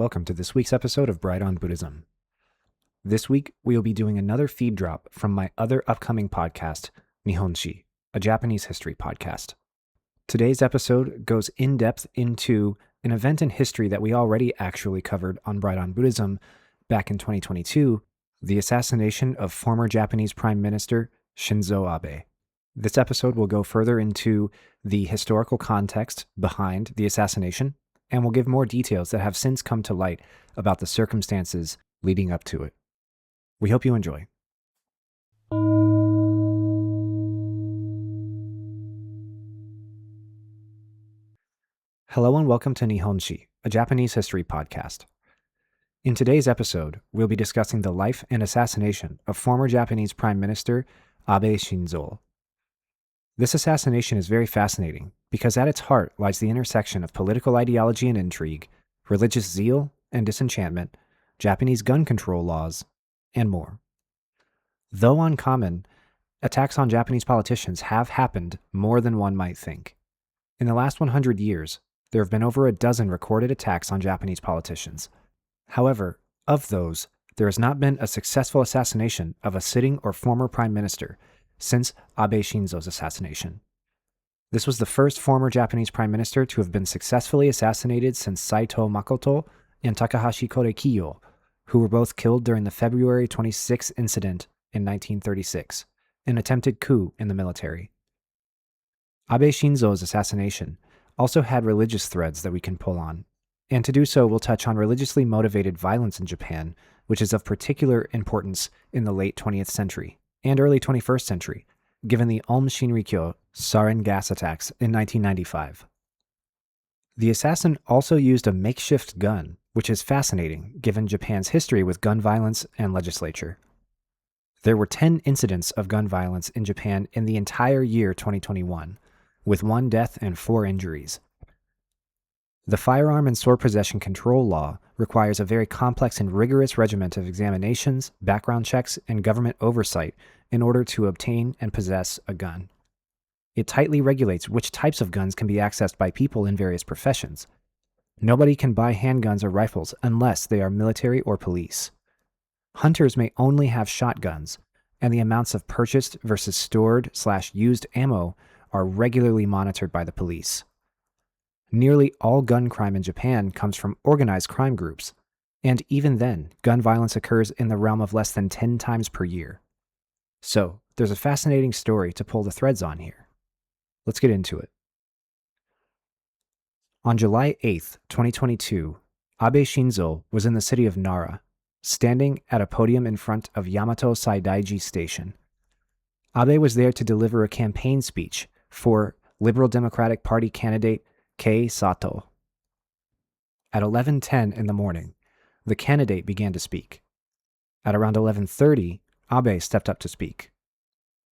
Welcome to this week's episode of Bright on Buddhism. This week, we will be doing another feed drop from my other upcoming podcast, Nihonshi, a Japanese history podcast. Today's episode goes in-depth into an event in history that we already actually covered on Bright on Buddhism back in 2022, the assassination of former Japanese Prime Minister Shinzō Abe. This episode will go further into the historical context behind the assassination, and will give more details that have since come to light about the circumstances leading up to it. We hope you enjoy. Hello and welcome to Nihonshi, a Japanese history podcast. In today's episode, we'll be discussing the life and assassination of former Japanese Prime Minister Abe Shinzō. This assassination is very fascinating because at its heart lies the intersection of political ideology and intrigue, religious zeal and disenchantment, Japanese gun control laws, and more. Though uncommon, attacks on Japanese politicians have happened more than one might think. In the last 100 years, there have been over a dozen recorded attacks on Japanese politicians. However, of those, there has not been a successful assassination of a sitting or former prime minister since Abe Shinzō's assassination. This was the first former Japanese prime minister to have been successfully assassinated since Saito Makoto and Takahashi Korekiyo, who were both killed during the February 26 incident in 1936, an attempted coup in the military. Abe Shinzō's assassination also had religious threads that we can pull on, and to do so we'll touch on religiously motivated violence in Japan, which is of particular importance in the late 20th century and early 21st century, given the Aum Shinrikyo sarin gas attacks in 1995. The assassin also used a makeshift gun, which is fascinating given Japan's history with gun violence and legislature. There were 10 incidents of gun violence in Japan in the entire year 2021, with 1 death and 4 injuries. The firearm and sword possession control law requires a very complex and rigorous regiment of examinations, background checks, and government oversight in order to obtain and possess a gun. It tightly regulates which types of guns can be accessed by people in various professions. Nobody can buy handguns or rifles unless they are military or police. Hunters may only have shotguns, and the amounts of purchased versus stored/used ammo are regularly monitored by the police. Nearly all gun crime in Japan comes from organized crime groups, and even then, gun violence occurs in the realm of less than 10 times per year. So, there's a fascinating story to pull the threads on here. Let's get into it. On July 8th, 2022, Abe Shinzō was in the city of Nara, standing at a podium in front of Yamato Saidaiji Station. Abe was there to deliver a campaign speech for Liberal Democratic Party candidate Kei Sato. At 11:10 in the morning, the candidate began to speak. At around 11:30, Abe stepped up to speak.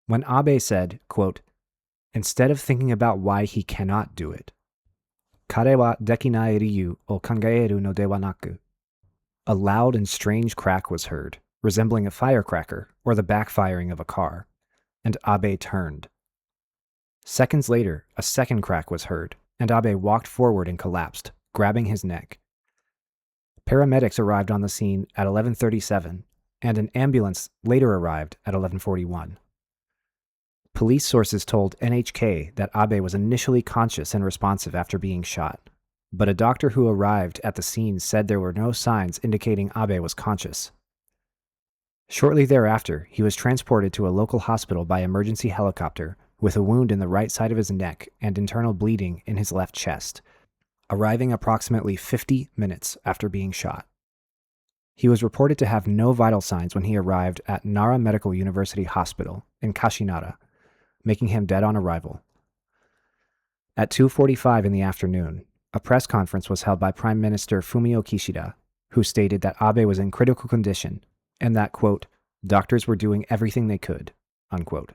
When Abe said, quote, "Instead of thinking about why he cannot do it, kare wa dekinai ryu o kangaeru no de wa naku," a loud and strange crack was heard, resembling a firecracker or the backfiring of a car, and Abe turned. Seconds later, a second crack was heard, and Abe walked forward and collapsed, grabbing his neck. Paramedics arrived on the scene at 11:37, and an ambulance later arrived at 11:41. Police sources told NHK that Abe was initially conscious and responsive after being shot, but a doctor who arrived at the scene said there were no signs indicating Abe was conscious. Shortly thereafter, he was transported to a local hospital by emergency helicopter with a wound in the right side of his neck and internal bleeding in his left chest, arriving approximately 50 minutes after being shot. He was reported to have no vital signs when he arrived at Nara Medical University Hospital in Kashinara, making him dead on arrival. At 2:45 in the afternoon, a press conference was held by Prime Minister Fumio Kishida, who stated that Abe was in critical condition and that, quote, "doctors were doing everything they could," unquote.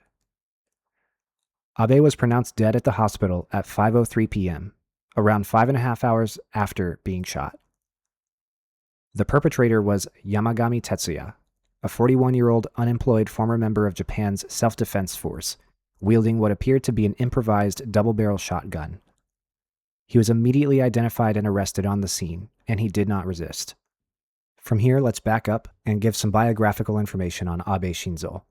Abe was pronounced dead at the hospital at 5:03 p.m., around 5.5 hours after being shot. The perpetrator was Yamagami Tetsuya, a 41-year-old unemployed former member of Japan's self-defense force, wielding what appeared to be an improvised double-barrel shotgun. He was immediately identified and arrested on the scene, and he did not resist. From here, let's back up and give some biographical information on Abe Shinzō.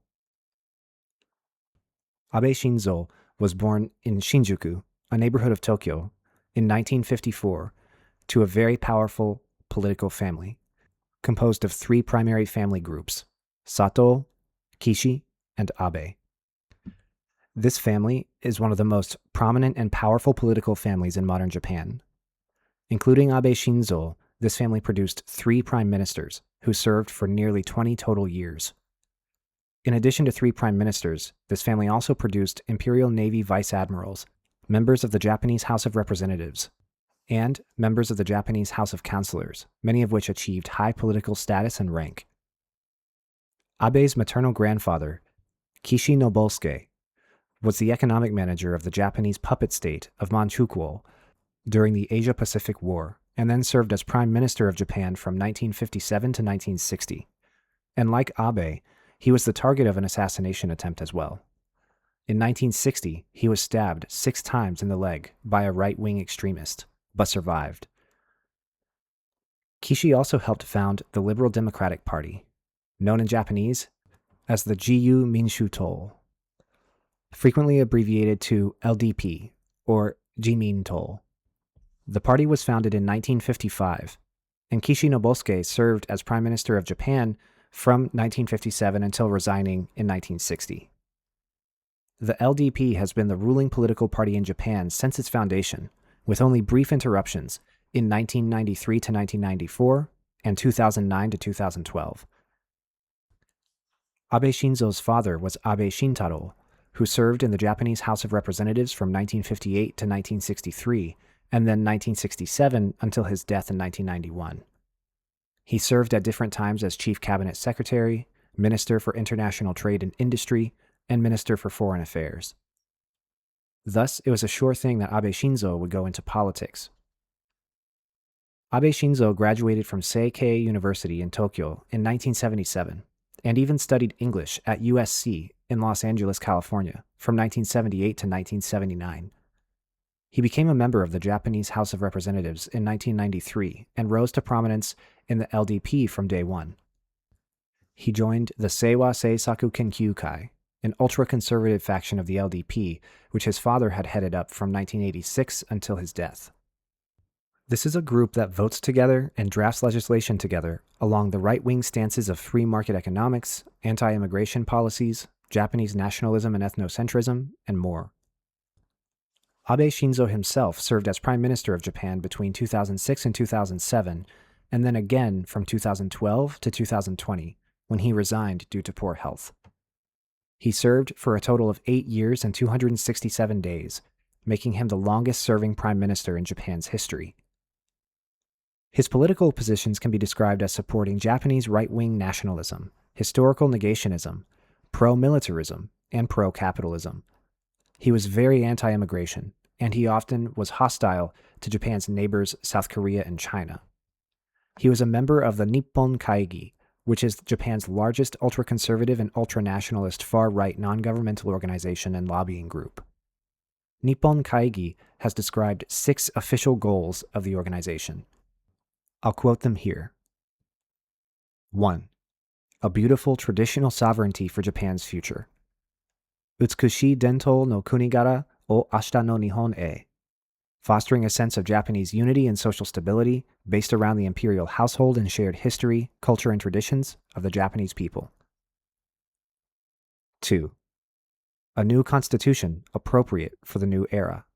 Abe Shinzō was born in Shinjuku, a neighborhood of Tokyo, in 1954 to a very powerful political family, composed of three primary family groups: Sato, Kishi, and Abe. This family is one of the most prominent and powerful political families in modern Japan. Including Abe Shinzō, this family produced 3 prime ministers who served for nearly 20 total years. In addition to 3 prime ministers, this family also produced Imperial Navy vice admirals, members of the Japanese House of Representatives, and members of the Japanese House of Councilors, many of which achieved high political status and rank. Abe's maternal grandfather, Kishi Nobusuke, was the economic manager of the Japanese puppet state of Manchukuo during the Asia-Pacific War, and then served as Prime Minister of Japan from 1957 to 1960. And like Abe, he was the target of an assassination attempt as well. In 1960, he was stabbed 6 times in the leg by a right-wing extremist, but survived. Kishi also helped found the Liberal Democratic Party, known in Japanese as the Jiyu Minshu-to, frequently abbreviated to LDP, or Jimin-to. The party was founded in 1955, and Kishi Nobusuke served as Prime Minister of Japan from 1957 until resigning in 1960. The LDP has been the ruling political party in Japan since its foundation, with only brief interruptions in 1993 to 1994 and 2009 to 2012. Abe Shinzō's father was Abe Shintaro, who served in the Japanese House of Representatives from 1958 to 1963, and then 1967 until his death in 1991. He served at different times as Chief Cabinet Secretary, Minister for International Trade and Industry, and Minister for Foreign Affairs. Thus, it was a sure thing that Abe Shinzō would go into politics. Abe Shinzō graduated from Seikei University in Tokyo in 1977, and even studied English at USC in Los Angeles, California, from 1978 to 1979. He became a member of the Japanese House of Representatives in 1993 and rose to prominence in the LDP from day one. He joined the Seiwa Seisaku Kenkyūkai, an ultra-conservative faction of the LDP, which his father had headed up from 1986 until his death. This is a group that votes together and drafts legislation together along the right-wing stances of free market economics, anti-immigration policies, Japanese nationalism and ethnocentrism, and more. Abe Shinzō himself served as Prime Minister of Japan between 2006 and 2007, and then again from 2012 to 2020, when he resigned due to poor health. He served for a total of 8 years and 267 days, making him the longest-serving Prime Minister in Japan's history. His political positions can be described as supporting Japanese right-wing nationalism, historical negationism, pro-militarism, and pro-capitalism. He was very anti-immigration, and he often was hostile to Japan's neighbors South Korea and China. He was a member of the Nippon Kaigi, which is Japan's largest ultra-conservative and ultra-nationalist far-right non-governmental organization and lobbying group. Nippon Kaigi has described 6 official goals of the organization. I'll quote them here. 1. A beautiful traditional sovereignty for Japan's future. Utsukushii Dento no Kunigara o Ashita no Nihon e. Fostering a sense of Japanese unity and social stability based around the imperial household and shared history, culture, and traditions of the Japanese people. 2. A new constitution appropriate for the new era.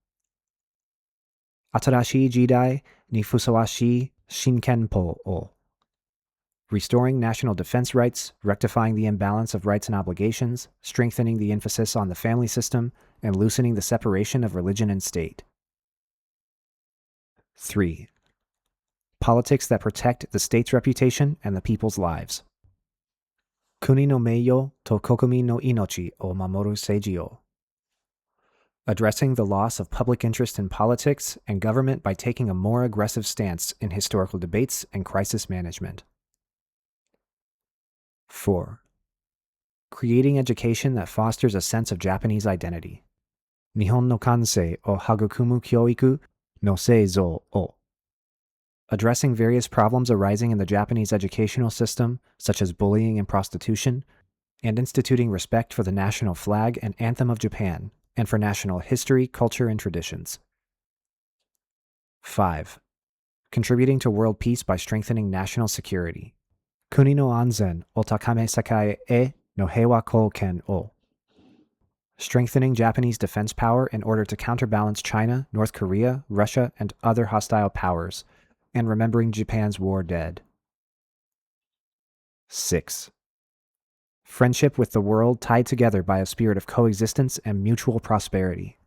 Atarashii jidai ni fusawashi shinkenpo o. Restoring national defense rights, rectifying the imbalance of rights and obligations, strengthening the emphasis on the family system, and loosening the separation of religion and state. 3. Politics that protect the state's reputation and the people's lives. Kuni no meiyo to kokumi no inochi o mamoru seiji o. Addressing the loss of public interest in politics and government by taking a more aggressive stance in historical debates and crisis management. 4. Creating education that fosters a sense of Japanese identity. Nihon no kansei o hagukumu kyoiku no Seizo o. Addressing various problems arising in the Japanese educational system, such as bullying and prostitution, and instituting respect for the national flag and anthem of Japan, and for national history, culture, and traditions. 5. Contributing to world peace by strengthening national security. Kuni no anzen o takame sekai e no heiwa kouken o. Strengthening Japanese defense power in order to counterbalance China, North Korea, Russia, and other hostile powers, and remembering Japan's war dead. 6. Friendship with the world tied together by a spirit of coexistence and mutual prosperity.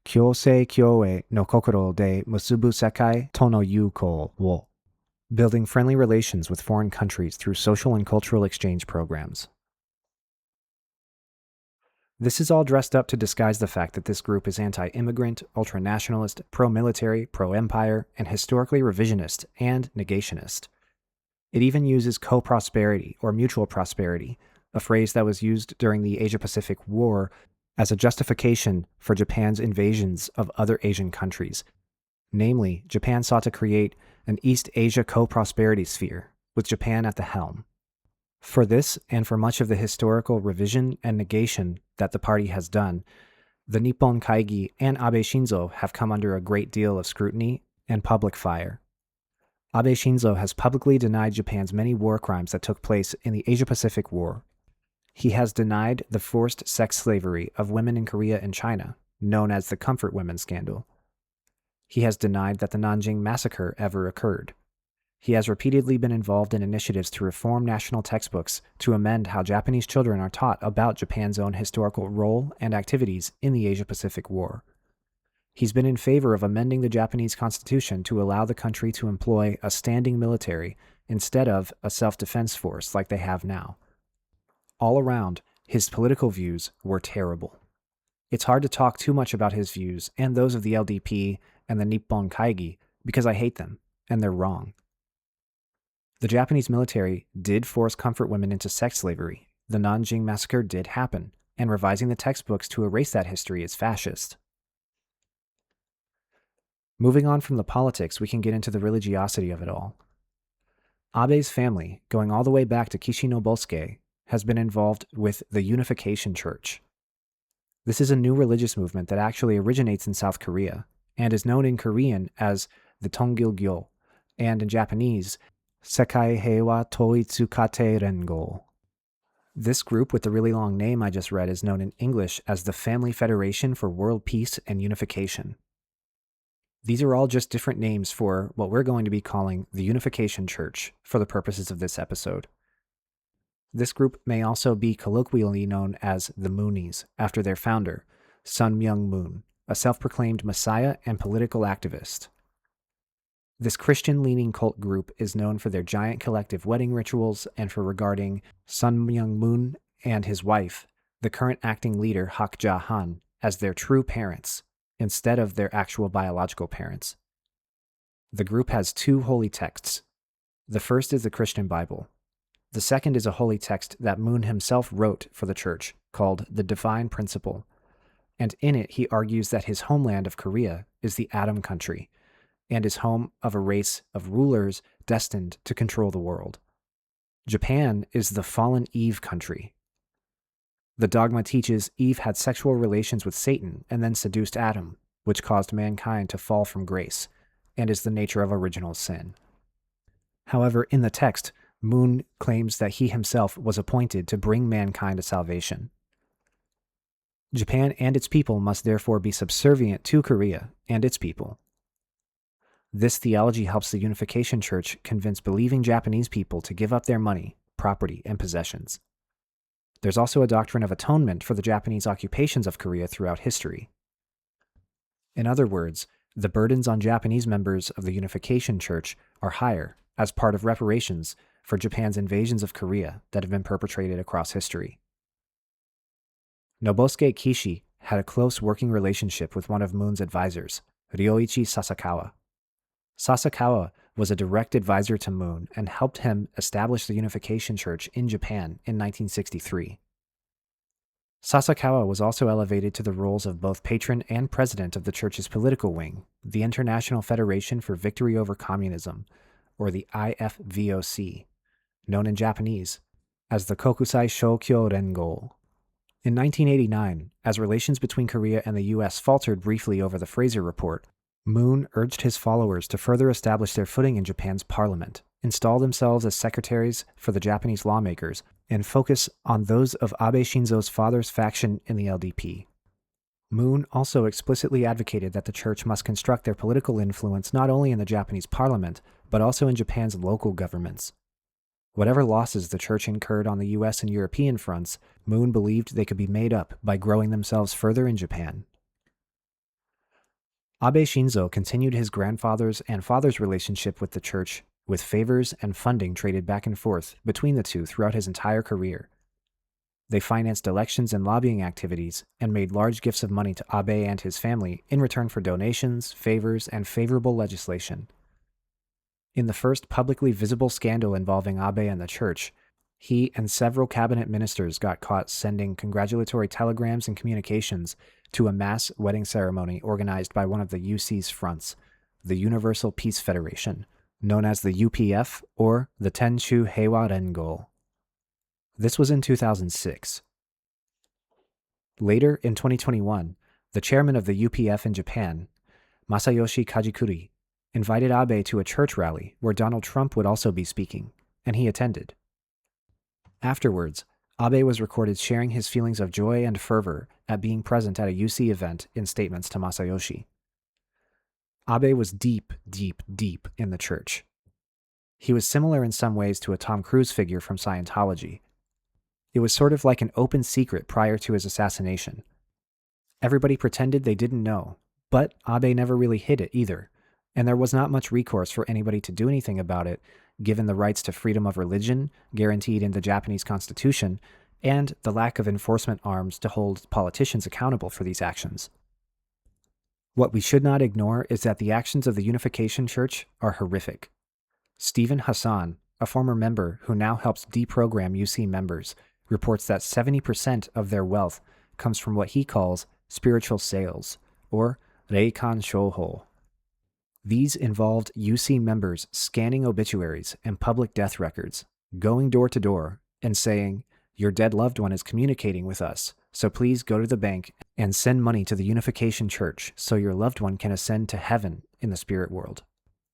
Kyosei kyoe no kokoro de musubu sekai to no yuko wo. Building friendly relations with foreign countries through social and cultural exchange programs. This is all dressed up to disguise the fact that this group is anti-immigrant, ultra-nationalist, pro-military, pro-empire, and historically revisionist and negationist. It even uses co-prosperity or mutual prosperity, a phrase that was used during the Asia-Pacific War as a justification for Japan's invasions of other Asian countries. Namely, Japan sought to create an East Asia co-prosperity sphere, with Japan at the helm. For this, and for much of the historical revision and negation that the party has done, the Nippon Kaigi and Abe Shinzō have come under a great deal of scrutiny and public fire. Abe Shinzō has publicly denied Japan's many war crimes that took place in the Asia-Pacific War. He has denied the forced sex slavery of women in Korea and China, known as the Comfort Women Scandal. He has denied that the Nanjing Massacre ever occurred. He has repeatedly been involved in initiatives to reform national textbooks to amend how Japanese children are taught about Japan's own historical role and activities in the Asia-Pacific War. He's been in favor of amending the Japanese constitution to allow the country to employ a standing military instead of a self-defense force like they have now. All around, his political views were terrible. It's hard to talk too much about his views and those of the LDP and the Nippon Kaigi because I hate them, and they're wrong. The Japanese military did force comfort women into sex slavery. The Nanjing Massacre did happen, and revising the textbooks to erase that history is fascist. Moving on from the politics, we can get into the religiosity of it all. Abe's family, going all the way back to Kishinobosuke, has been involved with the Unification Church. This is a new religious movement that actually originates in South Korea, and is known in Korean as the Tongilgyo, and in Japanese, Sekai Heiwa Toitsukate Rengo. This group with the really long name I just read is known in English as the Family Federation for World Peace and Unification. These are all just different names for what we're going to be calling the Unification Church for the purposes of this episode. This group may also be colloquially known as the Moonies, after their founder, Sun Myung Moon, a self-proclaimed messiah and political activist. This Christian-leaning cult group is known for their giant collective wedding rituals and for regarding Sun Myung Moon and his wife, the current acting leader Hak Ja-han, as their true parents, instead of their actual biological parents. The group has two holy texts. The first is the Christian Bible. The second is a holy text that Moon himself wrote for the church, called the Divine Principle, and in it he argues that his homeland of Korea is the Atom country, and is home of a race of rulers destined to control the world. Japan is the fallen Eve country. The dogma teaches Eve had sexual relations with Satan and then seduced Adam, which caused mankind to fall from grace, and is the nature of original sin. However, in the text, Moon claims that he himself was appointed to bring mankind to salvation. Japan and its people must therefore be subservient to Korea and its people. This theology helps the Unification Church convince believing Japanese people to give up their money, property, and possessions. There's also a doctrine of atonement for the Japanese occupations of Korea throughout history. In other words, the burdens on Japanese members of the Unification Church are higher as part of reparations for Japan's invasions of Korea that have been perpetrated across history. Nobusuke Kishi had a close working relationship with one of Moon's advisors, Ryoichi Sasakawa. Sasakawa was a direct advisor to Moon and helped him establish the Unification Church in Japan in 1963. Sasakawa was also elevated to the roles of both patron and president of the church's political wing, the International Federation for Victory Over Communism, or the IFVOC, known in Japanese as the Kokusai Shokyo Rengo. In 1989, as relations between Korea and the U.S. faltered briefly over the Fraser Report, Moon urged his followers to further establish their footing in Japan's parliament, install themselves as secretaries for the Japanese lawmakers, and focus on those of Abe Shinzō's father's faction in the LDP. Moon also explicitly advocated that the church must construct their political influence not only in the Japanese parliament, but also in Japan's local governments. Whatever losses the church incurred on the US and European fronts, Moon believed they could be made up by growing themselves further in Japan. Abe Shinzō continued his grandfather's and father's relationship with the church, with favors and funding traded back and forth between the two throughout his entire career. They financed elections and lobbying activities and made large gifts of money to Abe and his family in return for donations, favors, and favorable legislation. In the first publicly visible scandal involving Abe and the church, he and several cabinet ministers got caught sending congratulatory telegrams and communications to a mass wedding ceremony organized by one of the UC's fronts, the Universal Peace Federation, known as the UPF or the Tenshu Heiwa Rengo. This was in 2006. Later, in 2021, the chairman of the UPF in Japan, Masayoshi Kajikuri, invited Abe to a church rally where Donald Trump would also be speaking, and he attended. Afterwards, Abe was recorded sharing his feelings of joy and fervor at being present at a UC event in statements to Masayoshi. Abe was deep in the church. He was similar in some ways to a Tom Cruise figure from Scientology. It was sort of like an open secret prior to his assassination. Everybody pretended they didn't know, but Abe never really hid it either, and there was not much recourse for anybody to do anything about it, given the rights to freedom of religion guaranteed in the Japanese Constitution and the lack of enforcement arms to hold politicians accountable for these actions. What we should not ignore is that the actions of the Unification Church are horrific. Stephen Hassan, a former member who now helps deprogram UC members, reports that 70% of their wealth comes from what he calls spiritual sales, or reikan shouho. These involved UC members scanning obituaries and public death records, going door to door, and saying, "Your dead loved one is communicating with us, so please go to the bank and send money to the Unification Church so your loved one can ascend to heaven in the spirit world."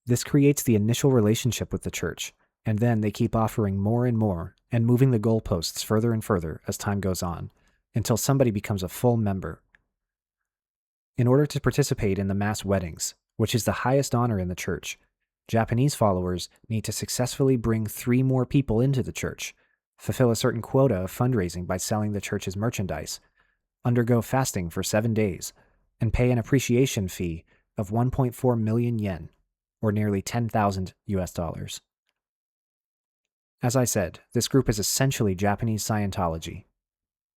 This creates the initial relationship with the church, and then they keep offering more and more and moving the goalposts further and further as time goes on, until somebody becomes a full member. In order to participate in the mass weddings, which is the highest honor in the church, Japanese followers need to successfully bring 3 more people into the church, fulfill a certain quota of fundraising by selling the church's merchandise, undergo fasting for 7 days, and pay an appreciation fee of 1.4 million yen, or nearly $10,000 US. As I said, this group is essentially Japanese Scientology.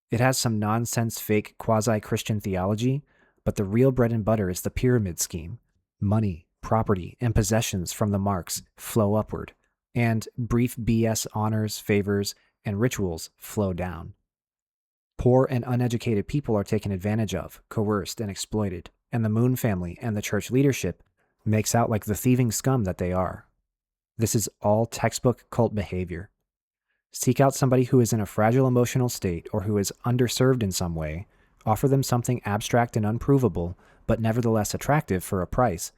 It has some nonsense fake quasi-Christian theology, but the real bread and butter is the pyramid scheme. Money, property, and possessions from the marks flow upward, and brief BS honors, favors, and rituals flow down. Poor and uneducated people are taken advantage of, coerced, and exploited, and the Moon family and the church leadership makes out like the thieving scum that they are. This is all textbook cult behavior. Seek out somebody who is in a fragile emotional state or who is underserved in some way, offer them something abstract and unprovable, but nevertheless attractive for a price,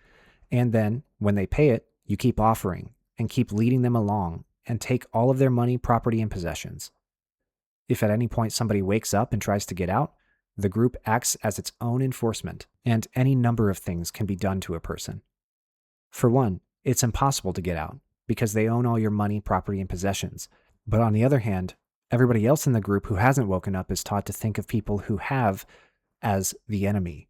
and then, when they pay it, you keep offering and keep leading them along and take all of their money, property, and possessions. If at any point somebody wakes up and tries to get out, the group acts as its own enforcement, and any number of things can be done to a person. For one, it's impossible to get out, because they own all your money, property, and possessions. But on the other hand, everybody else in the group who hasn't woken up is taught to think of people who have as the enemy.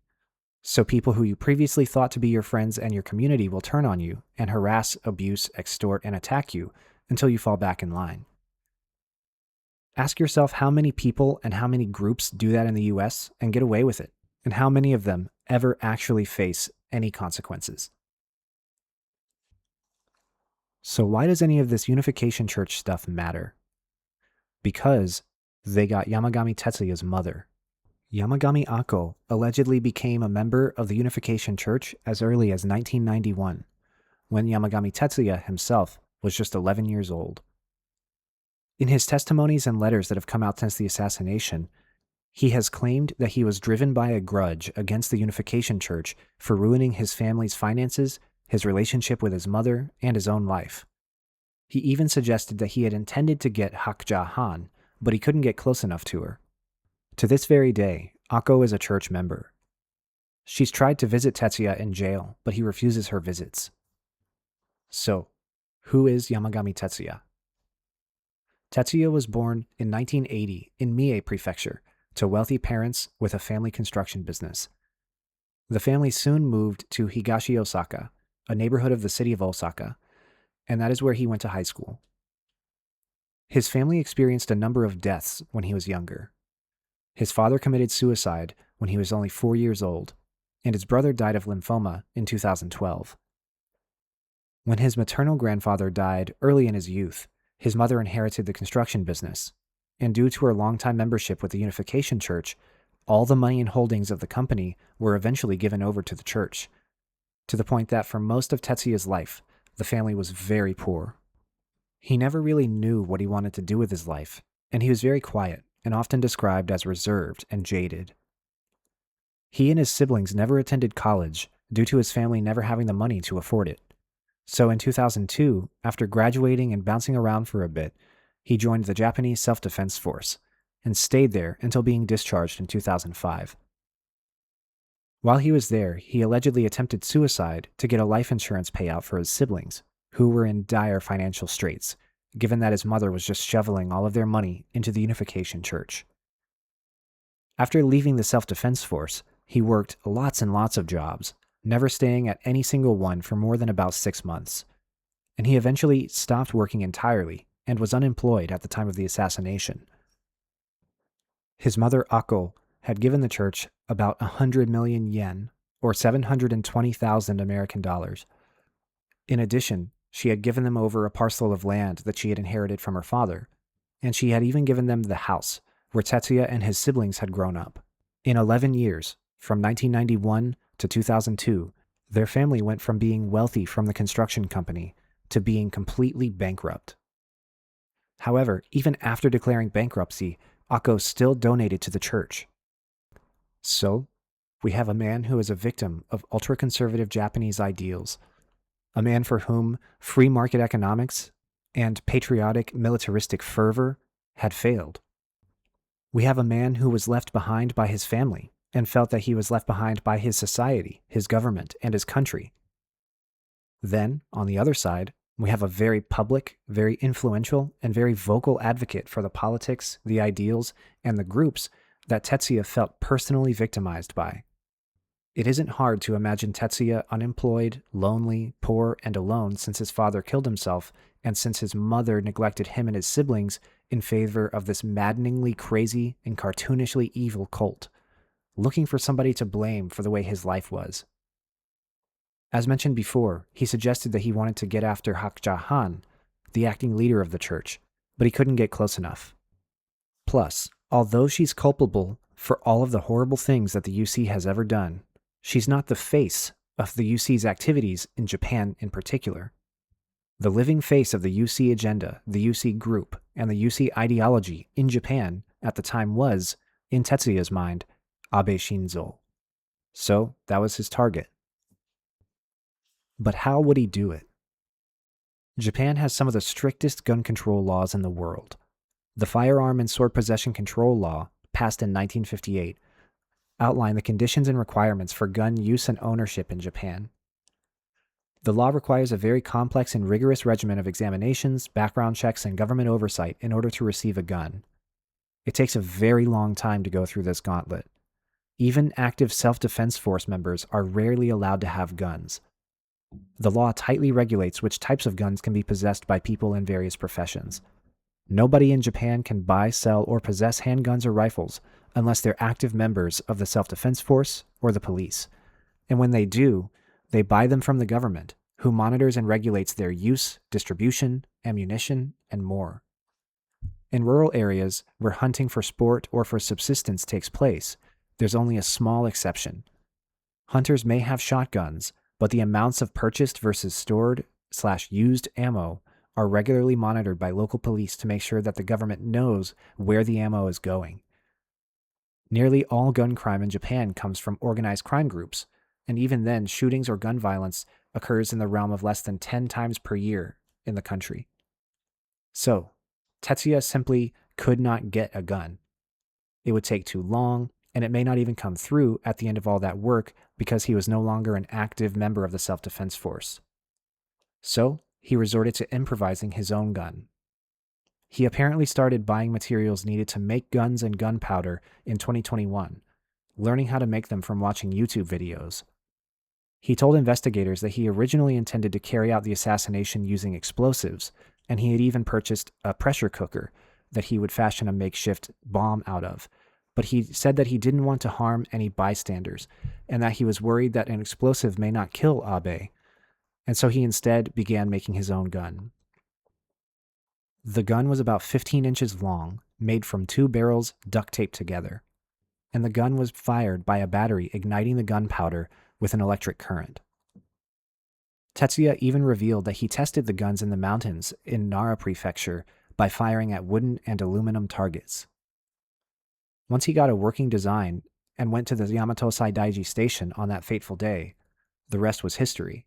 So people who you previously thought to be your friends and your community will turn on you and harass, abuse, extort, and attack you until you fall back in line. Ask yourself how many people and how many groups do that in the US and get away with it, and how many of them ever actually face any consequences. So why does any of this Unification Church stuff matter? Because they got Yamagami Tetsuya's mother, Yamagami Ako allegedly became a member of the Unification Church as early as 1991, when Yamagami Tetsuya himself was just 11 years old. In his testimonies and letters that have come out since the assassination, he has claimed that he was driven by a grudge against the Unification Church for ruining his family's finances, his relationship with his mother, and his own life. He even suggested that he had intended to get Hakja Han, but he couldn't get close enough to her. To this very day, Ako is a church member. She's tried to visit Tetsuya in jail, but he refuses her visits. So, who is Yamagami Tetsuya? Tetsuya was born in 1980 in Mie Prefecture to wealthy parents with a family construction business. The family soon moved to Higashi Osaka, a neighborhood of the city of Osaka, and that is where he went to high school. His family experienced a number of deaths when he was younger. His father committed suicide when he was only 4 years old, and his brother died of lymphoma in 2012. When his maternal grandfather died early in his youth, his mother inherited the construction business, and due to her longtime membership with the Unification Church, all the money and holdings of the company were eventually given over to the church, to the point that for most of Tetsuya's life, the family was very poor. He never really knew what he wanted to do with his life, and he was very quiet and often described as reserved and jaded. He and his siblings never attended college due to his family never having the money to afford it. So in 2002, after graduating and bouncing around for a bit, he joined the Japanese Self-Defense Force and stayed there until being discharged in 2005. While he was there, he allegedly attempted suicide to get a life insurance payout for his siblings, who were in dire financial straits, given that his mother was just shoveling all of their money into the Unification Church. After leaving the Self-Defense Force, he worked lots and lots of jobs, never staying at any single one for more than about 6 months, and he eventually stopped working entirely and was unemployed at the time of the assassination. His mother, Ako, had given the church about 100 million yen, or 720,000 American dollars. In addition, she had given them over a parcel of land that she had inherited from her father, and she had even given them the house where Tetsuya and his siblings had grown up. In 11 years, from 1991 to 2002, their family went from being wealthy from the construction company to being completely bankrupt. However, even after declaring bankruptcy, Ako still donated to the church. So, we have a man who is a victim of ultra-conservative Japanese ideals, a man for whom free market economics and patriotic militaristic fervor had failed. We have a man who was left behind by his family and felt that he was left behind by his society, his government, and his country. Then, on the other side, we have a very public, very influential, and very vocal advocate for the politics, the ideals, and the groups that Tetsuya felt personally victimized by. It isn't hard to imagine Tetsuya unemployed, lonely, poor, and alone since his father killed himself and since his mother neglected him and his siblings in favor of this maddeningly crazy and cartoonishly evil cult, looking for somebody to blame for the way his life was. As mentioned before, he suggested that he wanted to get after Hakja Han, the acting leader of the church, but he couldn't get close enough. Plus, although she's culpable for all of the horrible things that the UC has ever done, she's not the face of the UC's activities in Japan in particular. The living face of the UC agenda, the UC group, and the UC ideology in Japan at the time was, in Tetsuya's mind, Abe Shinzō. So that was his target. But how would he do it? Japan has some of the strictest gun control laws in the world. The Firearm and Sword Possession Control Law, passed in 1958, outlined the conditions and requirements for gun use and ownership in Japan. The law requires a very complex and rigorous regimen of examinations, background checks, and government oversight in order to receive a gun. It takes a very long time to go through this gauntlet. Even active self-defense force members are rarely allowed to have guns. The law tightly regulates which types of guns can be possessed by people in various professions. Nobody in Japan can buy, sell, or possess handguns or rifles unless they're active members of the self-defense force or the police. And when they do, they buy them from the government, who monitors and regulates their use, distribution, ammunition, and more. In rural areas where hunting for sport or for subsistence takes place, there's only a small exception. Hunters may have shotguns, but the amounts of purchased versus stored/used ammo are regularly monitored by local police to make sure that the government knows where the ammo is going. Nearly all gun crime in Japan comes from organized crime groups, and even then, shootings or gun violence occurs in the realm of less than 10 times per year in the country. So, Tetsuya simply could not get a gun. It would take too long, and it may not even come through at the end of all that work because he was no longer an active member of the self-defense force. So, he resorted to improvising his own gun. He apparently started buying materials needed to make guns and gunpowder in 2021, learning how to make them from watching YouTube videos. He told investigators that he originally intended to carry out the assassination using explosives, and he had even purchased a pressure cooker that he would fashion a makeshift bomb out of. But he said that he didn't want to harm any bystanders, and that he was worried that an explosive may not kill Abe, and so he instead began making his own gun. The gun was about 15 inches long, made from 2 barrels duct taped together, and the gun was fired by a battery igniting the gunpowder with an electric current. Tetsuya even revealed that he tested the guns in the mountains in Nara Prefecture by firing at wooden and aluminum targets. Once he got a working design and went to the Yamato Saidaiji station on that fateful day, the rest was history.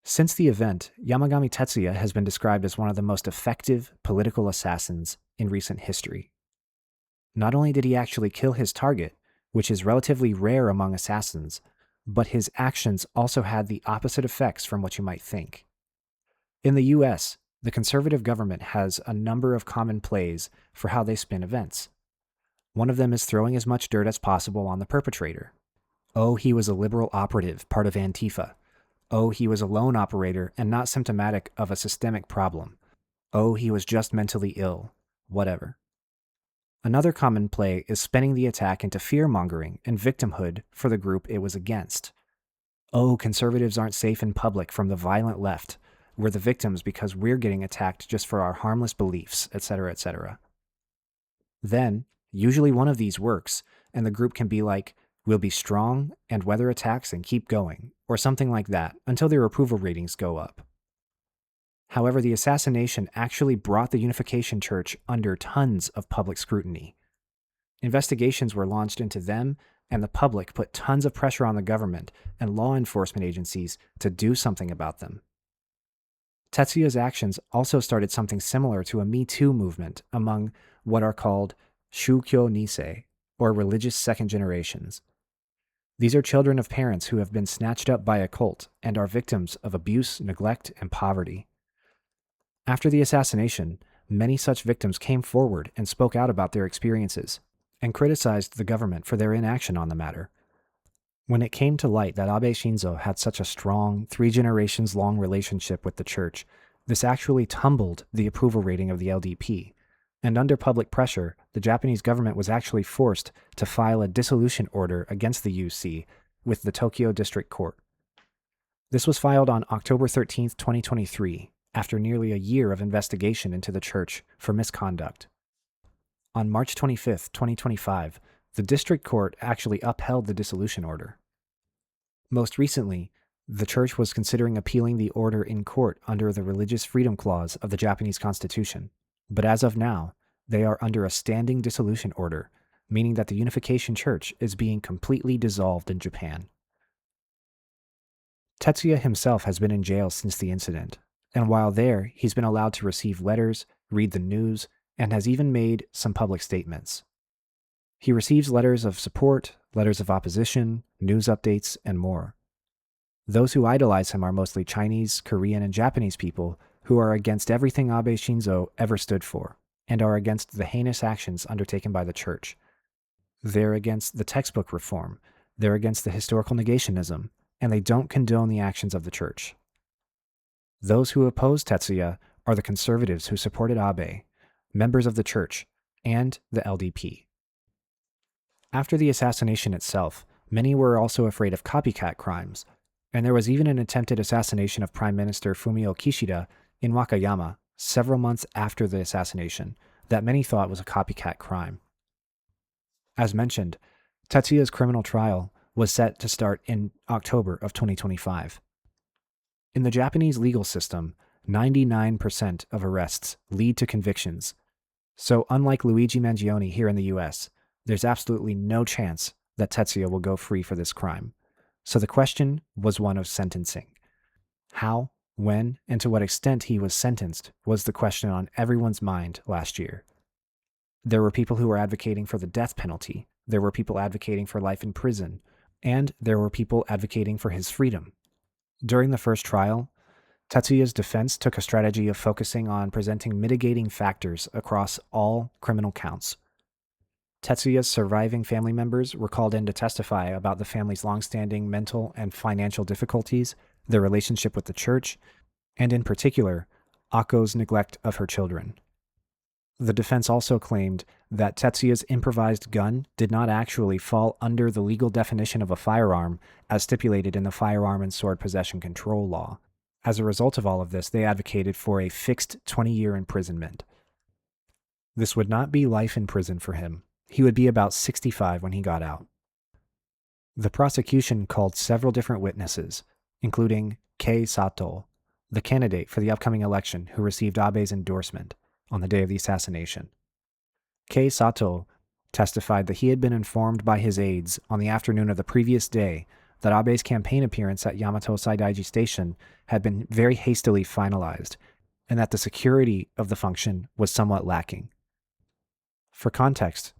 Since the event, Yamagami Tetsuya has been described as one of the most effective political assassins in recent history. Not only did he actually kill his target, which is relatively rare among assassins, but his actions also had the opposite effects from what you might think. In the US, the conservative government has a number of common plays for how they spin events. One of them is throwing as much dirt as possible on the perpetrator. Oh, he was a liberal operative, part of Antifa. Oh, he was a lone operator and not symptomatic of a systemic problem. Oh, he was just mentally ill. Whatever. Another common play is spinning the attack into fear-mongering and victimhood for the group it was against. Oh, conservatives aren't safe in public from the violent left. We're the victims because we're getting attacked just for our harmless beliefs, etc., etc. Then, usually one of these works, and the group can be like, we'll be strong and weather attacks and keep going, or something like that, until their approval ratings go up. However, the assassination actually brought the Unification Church under tons of public scrutiny. Investigations were launched into them, and the public put tons of pressure on the government and law enforcement agencies to do something about them. Tetsuya's actions also started something similar to a Me Too movement among what are called Shūkyō Nisei, or religious second generations. These are children of parents who have been snatched up by a cult and are victims of abuse, neglect, and poverty. After the assassination, many such victims came forward and spoke out about their experiences, and criticized the government for their inaction on the matter. When it came to light that Abe Shinzō had such a strong, 3 generations long relationship with the church, this actually tumbled the approval rating of the LDP, and under public pressure, the Japanese government was actually forced to file a dissolution order against the UC with the Tokyo District Court. This was filed on October 13, 2023, after nearly a year of investigation into the church for misconduct. On March 25, 2025, the district court actually upheld the dissolution order. Most recently, the church was considering appealing the order in court under the Religious Freedom Clause of the Japanese Constitution, but as of now, they are under a standing dissolution order, meaning that the Unification Church is being completely dissolved in Japan. Tetsuya himself has been in jail since the incident, and while there, he's been allowed to receive letters, read the news, and has even made some public statements. He receives letters of support, letters of opposition, news updates, and more. Those who idolize him are mostly Chinese, Korean, and Japanese people who are against everything Abe Shinzō ever stood for, and are against the heinous actions undertaken by the church. They're against the textbook reform, they're against the historical negationism, and they don't condone the actions of the church. Those who oppose Tetsuya are the conservatives who supported Abe, members of the church, and the LDP. After the assassination itself, many were also afraid of copycat crimes, and there was even an attempted assassination of Prime Minister Fumio Kishida in Wakayama several months after the assassination that many thought was a copycat crime. As mentioned, Tetsuya's criminal trial was set to start in October of 2025. In the Japanese legal system, 99% of arrests lead to convictions. So unlike Luigi Mangione here in the US, there's absolutely no chance that Tetsuya will go free for this crime. So the question was one of sentencing. How, when, and to what extent he was sentenced was the question on everyone's mind last year. There were people who were advocating for the death penalty, there were people advocating for life in prison, and there were people advocating for his freedom. During the first trial, Tetsuya's defense took a strategy of focusing on presenting mitigating factors across all criminal counts. Tetsuya's surviving family members were called in to testify about the family's longstanding mental and financial difficulties, their relationship with the church, and in particular, Ako's neglect of her children. The defense also claimed that Tetsuya's improvised gun did not actually fall under the legal definition of a firearm as stipulated in the Firearm and Sword Possession Control Law. As a result of all of this, they advocated for a fixed 20-year imprisonment. This would not be life in prison for him. He would be about 65 when he got out. The prosecution called several different witnesses, including Kei Sato, the candidate for the upcoming election who received Abe's endorsement on the day of the assassination. Kei Sato testified that he had been informed by his aides on the afternoon of the previous day that Abe's campaign appearance at Yamato Saidaiji Station had been very hastily finalized, and that the security of the function was somewhat lacking. For context,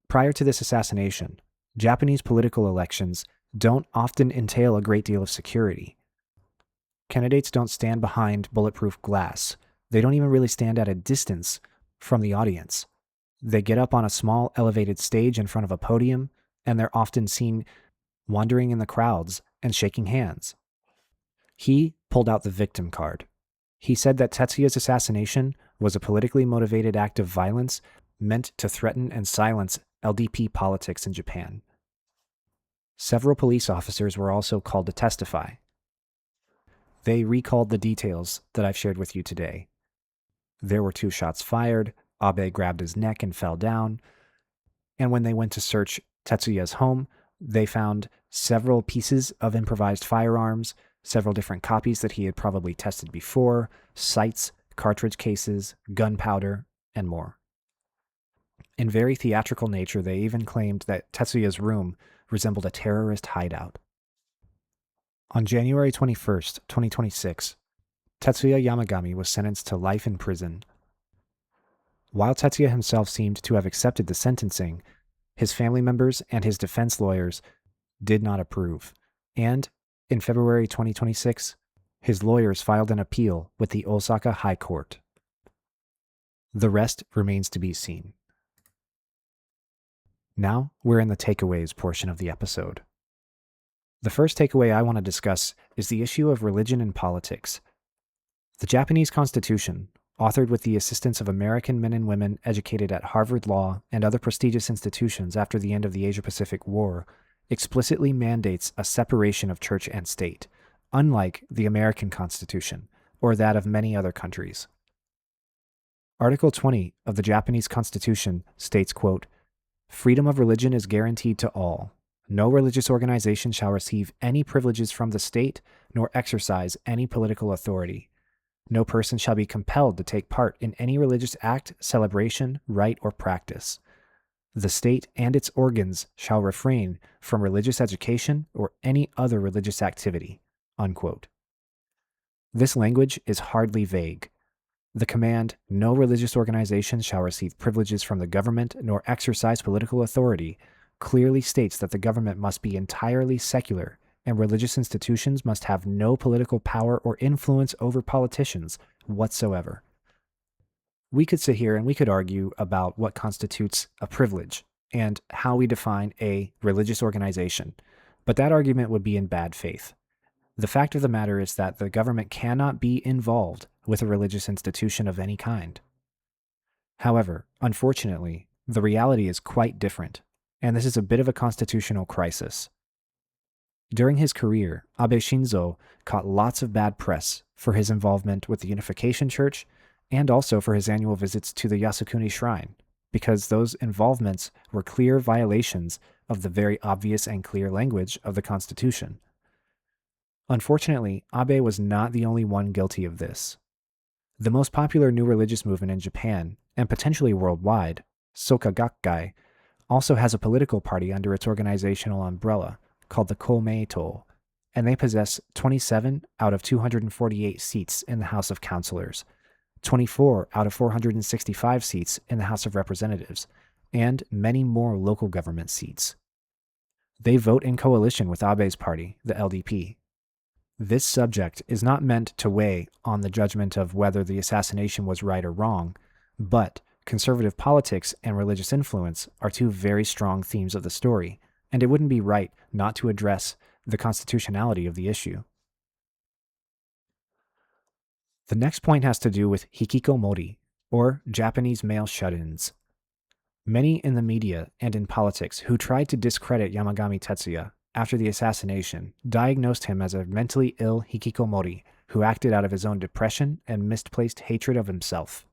prior to this assassination, Japanese political elections don't often entail a great deal of security. Candidates don't stand behind bulletproof glass. They don't even really stand at a distance from the audience. They get up on a small elevated stage in front of a podium, and they're often seen wandering in the crowds and shaking hands. He pulled out the victim card. He said that Tetsuya's assassination was a politically motivated act of violence meant to threaten and silence LDP politics in Japan. Several police officers were also called to testify. They recalled the details that I've shared with you today. There were 2 shots fired, Abe grabbed his neck and fell down, and when they went to search Tetsuya's home, they found several pieces of improvised firearms, several different copies that he had probably tested before, sights, cartridge cases, gunpowder, and more. In very theatrical nature, they even claimed that Tetsuya's room resembled a terrorist hideout. On January 21st, 2026, Tetsuya Yamagami was sentenced to life in prison. While Tetsuya himself seemed to have accepted the sentencing, his family members and his defense lawyers did not approve, and in February 2026, his lawyers filed an appeal with the Osaka High Court. The rest remains to be seen. Now we're in the takeaways portion of the episode. The first takeaway I want to discuss is the issue of religion and politics. The Japanese Constitution, authored with the assistance of American men and women educated at Harvard Law and other prestigious institutions after the end of the Asia-Pacific War, explicitly mandates a separation of church and state, unlike the American Constitution or that of many other countries. Article 20 of the Japanese Constitution states, quote, "Freedom of religion is guaranteed to all. No religious organization shall receive any privileges from the state, nor exercise any political authority. No person shall be compelled to take part in any religious act, celebration, rite, or practice. The state and its organs shall refrain from religious education or any other religious activity." Unquote. This language is hardly vague. The command, "No religious organization shall receive privileges from the government nor exercise political authority," clearly states that the government must be entirely secular and religious institutions must have no political power or influence over politicians whatsoever. We could sit here and we could argue about what constitutes a privilege and how we define a religious organization, but that argument would be in bad faith. The fact of the matter is that the government cannot be involved with a religious institution of any kind. However, unfortunately, the reality is quite different, and this is a bit of a constitutional crisis. During his career, Abe Shinzō caught lots of bad press for his involvement with the Unification Church and also for his annual visits to the Yasukuni Shrine, because those involvements were clear violations of the very obvious and clear language of the Constitution. Unfortunately, Abe was not the only one guilty of this. The most popular new religious movement in Japan, and potentially worldwide, Soka Gakkai, also has a political party under its organizational umbrella called the Komeito, and they possess 27 out of 248 seats in the House of Councilors, 24 out of 465 seats in the House of Representatives, and many more local government seats. They vote in coalition with Abe's party, the LDP. This subject is not meant to weigh on the judgment of whether the assassination was right or wrong, but conservative politics and religious influence are two very strong themes of the story, and it wouldn't be right not to address the constitutionality of the issue. The next point has to do with hikikomori, or Japanese male shut-ins. Many in the media and in politics who tried to discredit Yamagami Tetsuya after the assassination diagnosed him as a mentally ill hikikomori who acted out of his own depression and misplaced hatred of himself.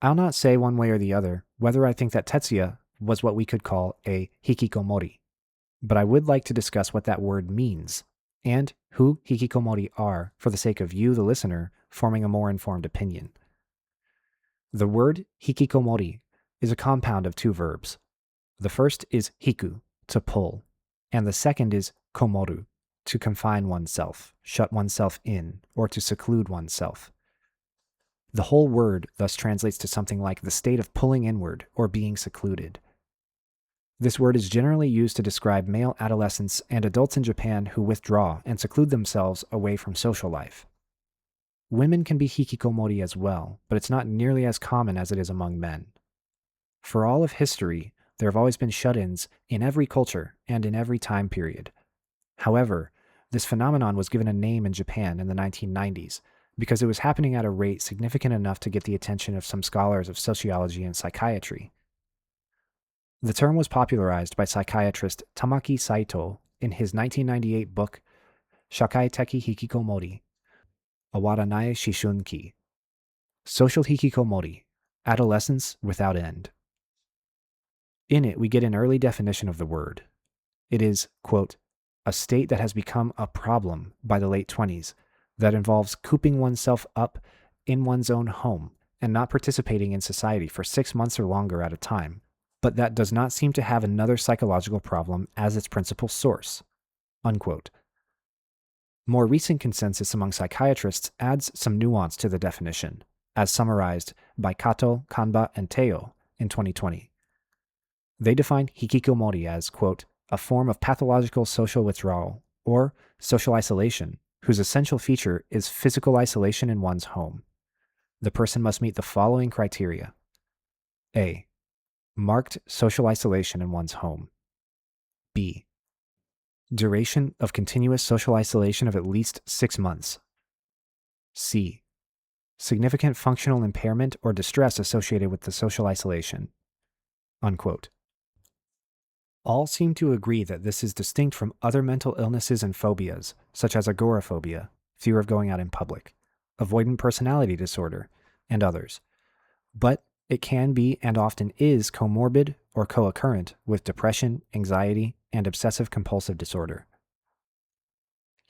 I'll not say one way or the other whether I think that Tetsuya was what we could call a hikikomori, but I would like to discuss what that word means and who hikikomori are for the sake of you, the listener, forming a more informed opinion. The word hikikomori is a compound of two verbs. The first is hiku, to pull, and the second is komoru, to confine oneself, shut oneself in, or to seclude oneself. The whole word thus translates to something like the state of pulling inward or being secluded. This word is generally used to describe male adolescents and adults in Japan who withdraw and seclude themselves away from social life. Women can be hikikomori as well, but it's not nearly as common as it is among men. For all of history, there have always been shut-ins in every culture and in every time period. However, this phenomenon was given a name in Japan in the 1990s because it was happening at a rate significant enough to get the attention of some scholars of sociology and psychiatry. The term was popularized by psychiatrist Tamaki Saito in his 1998 book Shakai-teki Hikikomori, Awaranae Shishunki, Social Hikikomori, Adolescence Without End. In it, we get an early definition of the word. It is, quote, a state that has become a problem by the late 20s that involves cooping oneself up in one's own home and not participating in society for 6 months or longer at a time, but that does not seem to have another psychological problem as its principal source, unquote. More recent consensus among psychiatrists adds some nuance to the definition, as summarized by Kato, Kanba, and Teo in 2020. They define hikikomori as, quote, a form of pathological social withdrawal, or social isolation, whose essential feature is physical isolation in one's home. The person must meet the following criteria. A. Marked social isolation in one's home. B. Duration of continuous social isolation of at least 6 months. C. Significant functional impairment or distress associated with the social isolation. Unquote. All seem to agree that this is distinct from other mental illnesses and phobias, such as agoraphobia, fear of going out in public, avoidant personality disorder, and others. But it can be and often is comorbid or co-occurrent with depression, anxiety, and obsessive-compulsive disorder.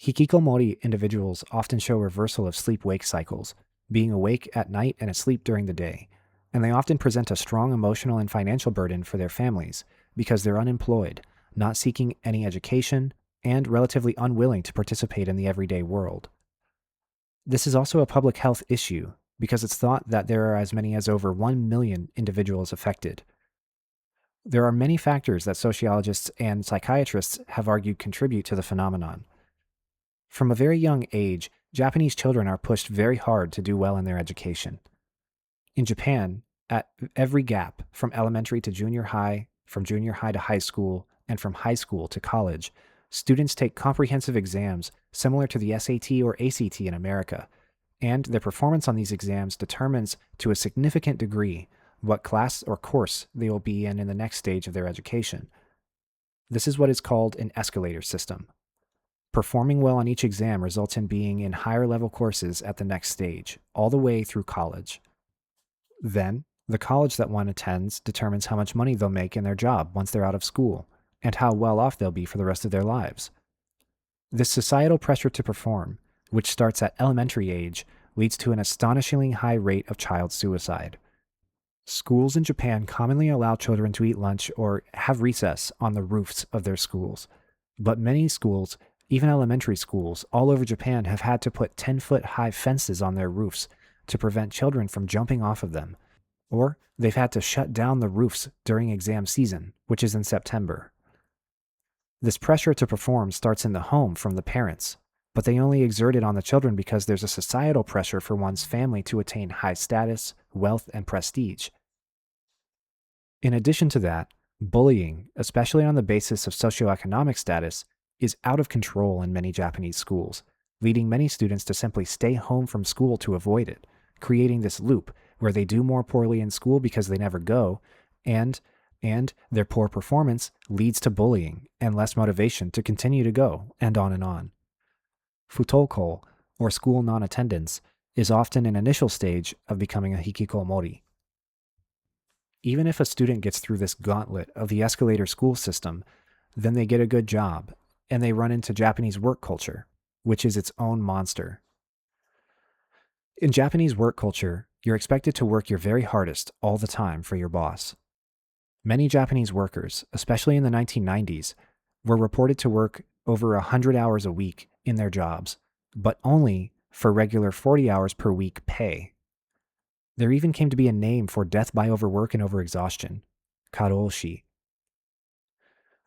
Hikikomori individuals often show reversal of sleep-wake cycles, being awake at night and asleep during the day, and they often present a strong emotional and financial burden for their families because they're unemployed, not seeking any education, and relatively unwilling to participate in the everyday world. This is also a public health issue because it's thought that there are as many as over 1 million individuals affected. There are many factors that sociologists and psychiatrists have argued contribute to the phenomenon. From a very young age, Japanese children are pushed very hard to do well in their education. In Japan, at every gap, from elementary to junior high, from junior high to high school, and from high school to college, students take comprehensive exams similar to the SAT or ACT in America, and their performance on these exams determines to a significant degree what class or course they will be in the next stage of their education. This is what is called an escalator system. Performing well on each exam results in being in higher level courses at the next stage, all the way through college. Then, The college that one attends determines how much money they'll make in their job once they're out of school, and how well off they'll be for the rest of their lives. This societal pressure to perform, which starts at elementary age, leads to an astonishingly high rate of child suicide. Schools in Japan commonly allow children to eat lunch or have recess on the roofs of their schools, but many schools, even elementary schools all over Japan, have had to put 10-foot high fences on their roofs to prevent children from jumping off of them, or they've had to shut down the roofs during exam season, which is in September. This pressure to perform starts in the home from the parents, but they only exert it on the children because there's a societal pressure for one's family to attain high status, wealth, and prestige. In addition to that, bullying, especially on the basis of socioeconomic status, is out of control in many Japanese schools, leading many students to simply stay home from school to avoid it, creating this loop where they do more poorly in school because they never go, and their poor performance leads to bullying and less motivation to continue to go, and on and on. Futoko, or school non-attendance, is often an initial stage of becoming a hikikomori. Even if a student gets through this gauntlet of the escalator school system, then they get a good job, and they run into Japanese work culture, which is its own monster. In Japanese work culture, you're expected to work your very hardest all the time for your boss. Many Japanese workers, especially in the 1990s, were reported to work over 100 hours a week in their jobs, but only for regular 40 hours per week pay. There even came to be a name for death by overwork and overexhaustion, karoshi.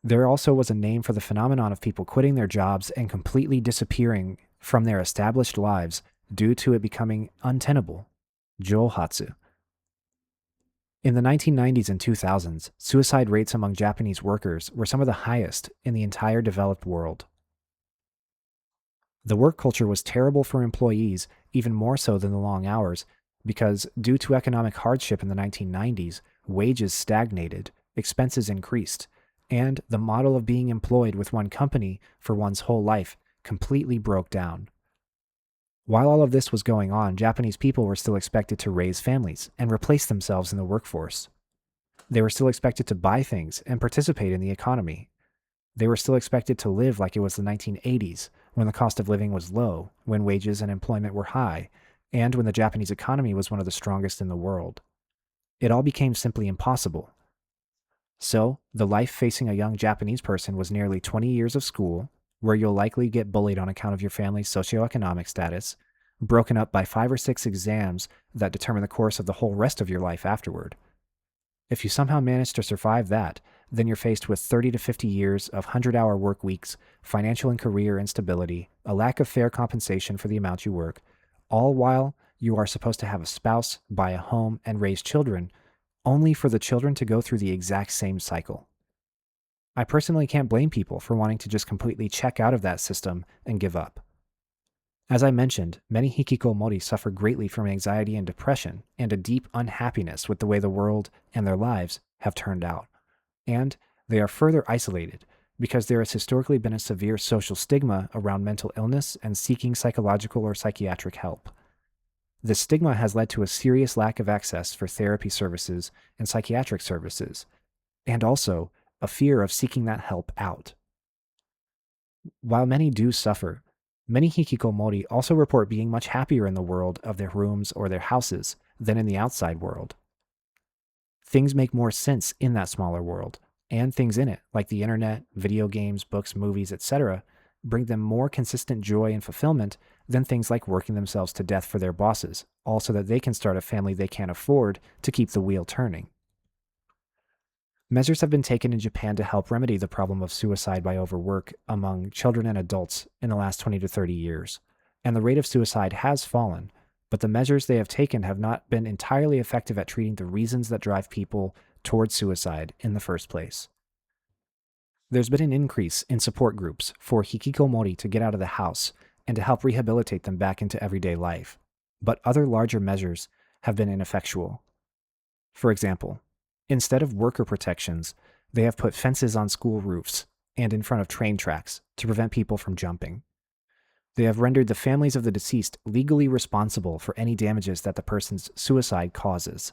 There also was a name for the phenomenon of people quitting their jobs and completely disappearing from their established lives due to it becoming untenable, johatsu. In the 1990s and 2000s, suicide rates among Japanese workers were some of the highest in the entire developed world. The work culture was terrible for employees, even more so than the long hours, because due to economic hardship in the 1990s, wages stagnated, expenses increased, and the model of being employed with one company for one's whole life completely broke down. While all of this was going on, Japanese people were still expected to raise families and replace themselves in the workforce. They were still expected to buy things and participate in the economy. They were still expected to live like it was the 1980s, when the cost of living was low, when wages and employment were high, and when the Japanese economy was one of the strongest in the world. It all became simply impossible. So, the life facing a young Japanese person was nearly 20 years of school, where you'll likely get bullied on account of your family's socioeconomic status, broken up by 5 or 6 exams that determine the course of the whole rest of your life afterward. If you somehow manage to survive that, then you're faced with 30 to 50 years of 100-hour work weeks, financial and career instability, a lack of fair compensation for the amount you work, all while you are supposed to have a spouse, buy a home, and raise children, only for the children to go through the exact same cycle. I personally can't blame people for wanting to just completely check out of that system and give up. As I mentioned, many hikikomori suffer greatly from anxiety and depression and a deep unhappiness with the way the world and their lives have turned out. And they are further isolated because there has historically been a severe social stigma around mental illness and seeking psychological or psychiatric help. This stigma has led to a serious lack of access for therapy services and psychiatric services, and also a fear of seeking that help out. While many do suffer, many hikikomori also report being much happier in the world of their rooms or their houses than in the outside world. Things make more sense in that smaller world, and things in it, like the internet, video games, books, movies, etc., bring them more consistent joy and fulfillment than things like working themselves to death for their bosses, all so that they can start a family they can't afford to keep the wheel turning. Measures have been taken in Japan to help remedy the problem of suicide by overwork among children and adults in the last 20 to 30 years, and the rate of suicide has fallen, but the measures they have taken have not been entirely effective at treating the reasons that drive people towards suicide in the first place. There's been an increase in support groups for hikikomori to get out of the house and to help rehabilitate them back into everyday life, but other larger measures have been ineffectual. For example, instead of worker protections, they have put fences on school roofs and in front of train tracks to prevent people from jumping. They have rendered the families of the deceased legally responsible for any damages that the person's suicide causes.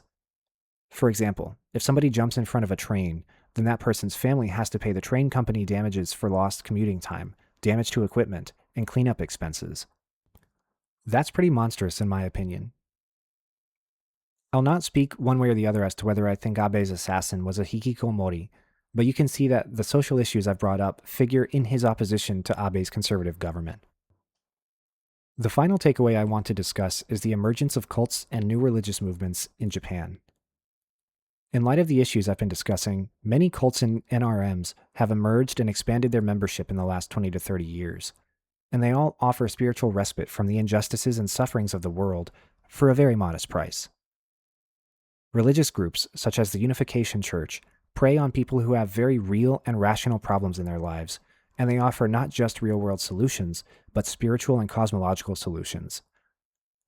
For example, if somebody jumps in front of a train, then that person's family has to pay the train company damages for lost commuting time, damage to equipment, and cleanup expenses. That's pretty monstrous in my opinion. I'll not speak one way or the other as to whether I think Abe's assassin was a hikikomori, but you can see that the social issues I've brought up figure in his opposition to Abe's conservative government. The final takeaway I want to discuss is the emergence of cults and new religious movements in Japan. In light of the issues I've been discussing, many cults and NRMs have emerged and expanded their membership in the last 20 to 30 years, and they all offer spiritual respite from the injustices and sufferings of the world for a very modest price. Religious groups, such as the Unification Church, prey on people who have very real and rational problems in their lives, and they offer not just real-world solutions, but spiritual and cosmological solutions.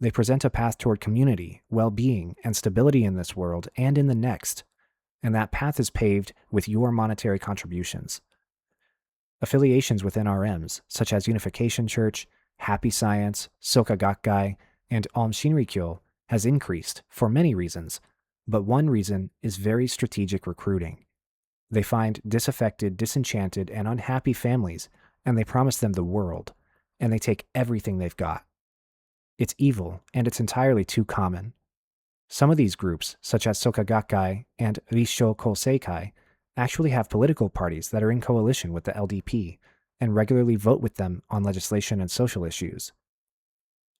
They present a path toward community, well-being, and stability in this world and in the next, and that path is paved with your monetary contributions. Affiliations with NRMs, such as Unification Church, Happy Science, Soka Gakkai, and Aum Shinrikyo, has increased for many reasons, but one reason is very strategic recruiting. They find disaffected, disenchanted, and unhappy families, and they promise them the world, and they take everything they've got. It's evil, and it's entirely too common. Some of these groups, such as Soka Gakkai and Rissho Koseikai, actually have political parties that are in coalition with the LDP, and regularly vote with them on legislation and social issues.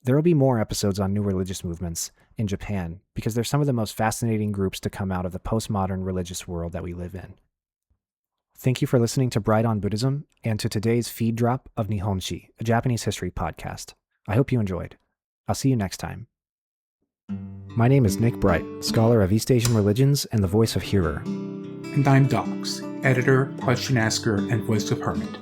There will be more episodes on new religious movements in Japan because they're some of the most fascinating groups to come out of the postmodern religious world that we live in. Thank you for listening to Bright on Buddhism and to today's feed drop of Nihonshi, a Japanese history podcast. I hope you enjoyed. I'll see you next time. My name is Nick Bright, scholar of East Asian religions and the voice of Hearer. And I'm Docs, editor, question asker, and voice of Hermit.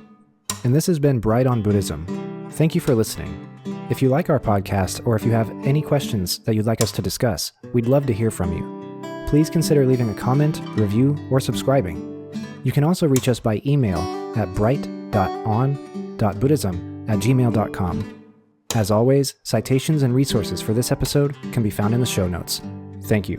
And this has been Bright on Buddhism. Thank you for listening. If you like our podcast or if you have any questions that you'd like us to discuss, we'd love to hear from you. Please consider leaving a comment, review, or subscribing. You can also reach us by email at bright.on.buddhism@gmail.com. As always, citations and resources for this episode can be found in the show notes. Thank you.